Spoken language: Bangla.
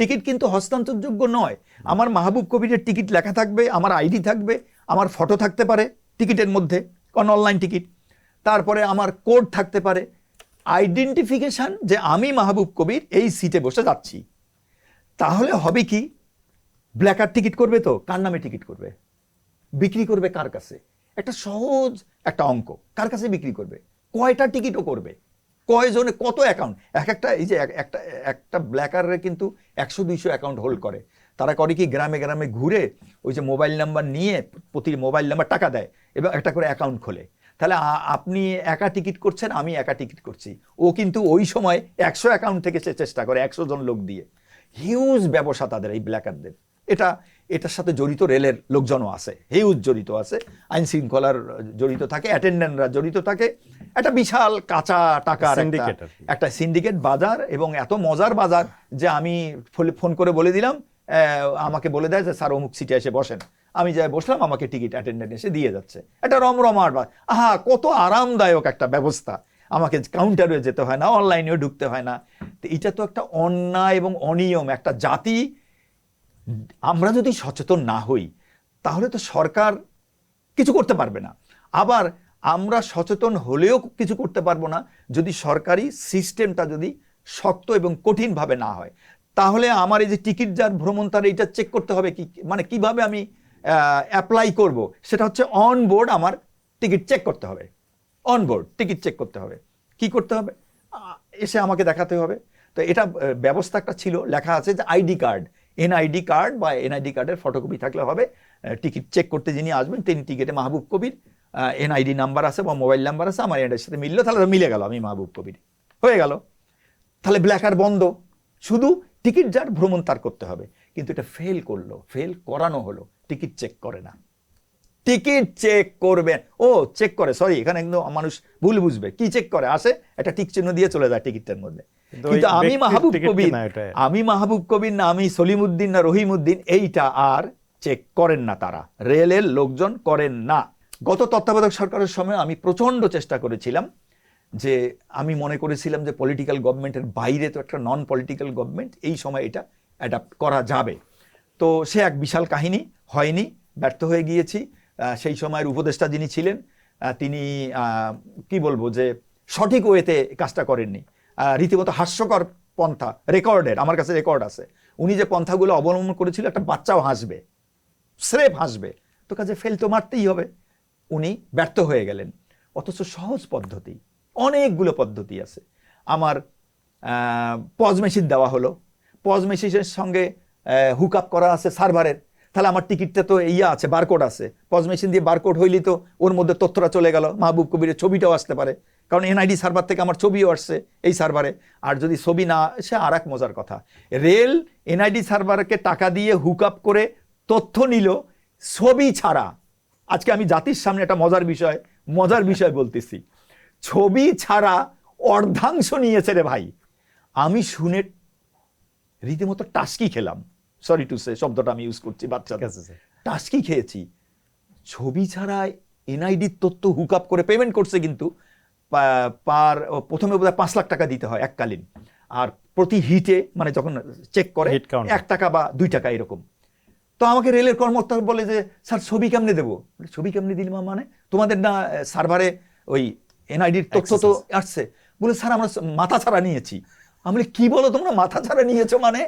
টিকিট কিন্তু হস্তান্তরযোগ্য নয়। আমার মাহবুব কবিরের টিকিট লেখা থাকবে, আমার আইডি থাকবে, আমার ফটো থাকতে পারে টিকিটের মধ্যে, কারণ অনলাইন টিকিট। তারপরে আমার কোড থাকতে পারে, আইডেন্টিফিকেশন যে আমি মাহবুব কবির এই সিটে বসে যাচ্ছি। তাহলে হবে কি, ব্ল্যাকার টিকিট করবে তো কার নামে টিকিট করবে, বিক্রি করবে কার কাছে? একটা সহজ একটা অঙ্ক, কার কাছে বিক্রি করবে, কয়টা টিকিটও করবে, কয়জনে কত অ্যাকাউন্ট, একটা এই যে একটা একটা ব্ল্যাকারে কিন্তু 100-200 অ্যাকাউন্ট হোল্ড করে। তারা করে কি, গ্রামে গ্রামে ঘুরে ওই যে মোবাইল নাম্বার নিয়ে প্রতি মোবাইল নাম্বার টাকা দেয় এবং একটা করে অ্যাকাউন্ট খোলে। তাহলে আপনি একা টিকিট করছেন, আমি একা টিকিট করছি, ও কিন্তু ওই সময় 100 অ্যাকাউন্ট থেকে সে চেষ্টা করে 100 জন লোক দিয়ে। হিউজ ব্যবসা তাদের এই ব্ল্যাকারদের। এটার সাথে জড়িত রেলের লোকজনও আছে, হিউজ জড়িত আছে, আইন শৃঙ্খলার জড়িত থাকে, অ্যাটেন্ডেন্টরা জড়িত থাকে। একটা বিশাল কাঁচা টাকার একটা সিন্ডিকেট বাজার, এবং এত মজার বাজার যে আমি ফোন করে বলে দিলাম, আমাকে বলে দেয় যে স্যার অমুক সিটে এসে বসেন, আমি যাই বসলাম, আমাকে টিকিট অ্যাটেন্ডেন্ট এসে দিয়ে যাচ্ছে। একটা রমরমাট, আহা কত আরামদায়ক একটা ব্যবস্থা, আমাকে কাউন্টারে যেতে হয় না, অনলাইনেও ঢুকতে হয় না। তো এটা তো একটা অন্যায় এবং অনিয়ম। একটা জাতি, আমরা যদি সচেতন না হই তাহলে তো সরকার কিছু করতে পারবে না। আবার আমরা সচেতন হলেও কিছু করতে পারবো না যদি সরকারি সিস্টেমটা যদি শক্ত এবং কঠিনভাবে না হয়। তাহলে আমার এই যে টিকিট যার ভ্রমণ, তার এইটা চেক করতে হবে কি, মানে কিভাবে আমি অ্যাপ্লাই করব, সেটা হচ্ছে অন বোর্ড আমার টিকিট চেক করতে হবে। অন বোর্ড টিকিট চেক করতে হবে। কি করতে হবে, এসে আমাকে দেখাতে হবে। তো এটা ব্যবস্থা একটা ছিল, লেখা আছে যে আইডি কার্ড, এনআইডি কার্ড বা এনআইডি কার্ডের ফটোকপি থাকলে হবে। টিকিট চেক করতে যিনি আসবেন তিনি টিকিটে মাহবুব কবির এনআইডি নাম্বার আছে বা মোবাইল নাম্বার আছে, আমার এনআইডির সাথে মিললো, তাহলে মিলে গেল, আমি মাহবুব কবির হয়ে গেল। তাহলে ব্ল্যাকার বন্ধ, শুধু টিকিট যার ভ্রমণ তার করতে হবে। কিন্তু এটা ফেল করানো হলো, টিকিট চেক করে না। টিকিট চেক করবেন, ও চেক করে, সরি এখানে একদম মানুষ ভুল বুঝবে, কি চেক করে, আসে একটা টিক চিহ্ন দিয়ে চলে যায় টিকিটের মধ্যে। কিন্তু আমি মাহবুব কবির না আমি সলিমউদ্দিন না রহিমউদ্দিন, এইটা আর চেক করেন না, তারা রেলের লোকজন করেন না। গত তত্ত্বাবধায়ক সরকারের সময় আমি প্রচন্ড চেষ্টা করেছিলাম, যে আমি মনে করেছিলাম যে পলিটিক্যাল গভর্নমেন্টের বাইরে তো একটা নন পলিটিক্যাল গভর্নমেন্ট, এই সময় এটা অ্যাডাপ্ট করা যাবে। তো সে এক বিশাল কাহিনী, হয়নি, ব্যর্থ হয়ে গিয়েছি। সেই সময়ের উপদেষ্টা যিনি ছিলেন তিনি কি বলবো যে সঠিক ওয়েতে কাজটা করেননি, রীতিমতো হাস্যকর পন্থা, রেকর্ডের, আমার কাছে রেকর্ড আছে, উনি যে পন্থাগুলো অবলম্বন করেছিল, একটা বাচ্চাও হাসবে, স্রেফ হাসবে, তো কাজে ফেল তো মারতেই হবে। উনি ব্যর্থ হয়ে গেলেন। অথচ সহজ পদ্ধতি, অনেকগুলো পদ্ধতি আছে। আমার পজ মেশিন দেওয়া হলো, পজ মেশিনের সঙ্গে হুক আপ করা আছে সার্ভারের, তাহলে আমার টিকিটটা তো ইয়া আছে, বারকোড আছে, পজ মেশিন দিয়ে বারকোড হইলেই তো ওর মধ্যে তথ্যটা চলে গেল, মাহবুব কবিরের ছবিটাও আসতে পারে, কারণ এনআইডি সার্ভার থেকে আমার ছবিও আসছে এই সার্ভারে। আর যদি ছবি না আসে, আর এক মজার কথা, রেল এনআইডি সার্ভারকে টাকা দিয়ে হুক আপ করে তথ্য নিল ছবি ছাড়া। আজকে আমি জাতির সামনে একটা মজার বিষয় বলতেছি, ছবি ছাড়া অর্ধাংশ নিয়েছে রে ভাই। আমি শুনে রীতিমতো টাস্কি খেলাম, সরি টু সে শব্দটা আমি ইউজ করছি, বাচ্চা টাস্কি খেয়েছি। ছবি ছাড়া এনআইডির তথ্য হুক আপ করে পেমেন্ট করছে, কিন্তু প্রথমে বোধহয় 5 লাখ টাকা দিতে হয় এককালীন, আর প্রতি হিটে মানে যখন চেক করে 1 টাকা বা 2 টাকা এরকম। তো আমাকে রেলের কর্মকর্তা বলে যে স্যার ছবি কেমনে দেবো, ছবি কেমনে দিলাম, মানে তোমাদের না সার্ভারে ওই এনআইডির তথ্য তো আসছে, বলে স্যার আমরা মাথা ছাড়া নিয়েছি। আমি কি বলো তোমরা মাথা ছাড়া নিয়েছো, মানে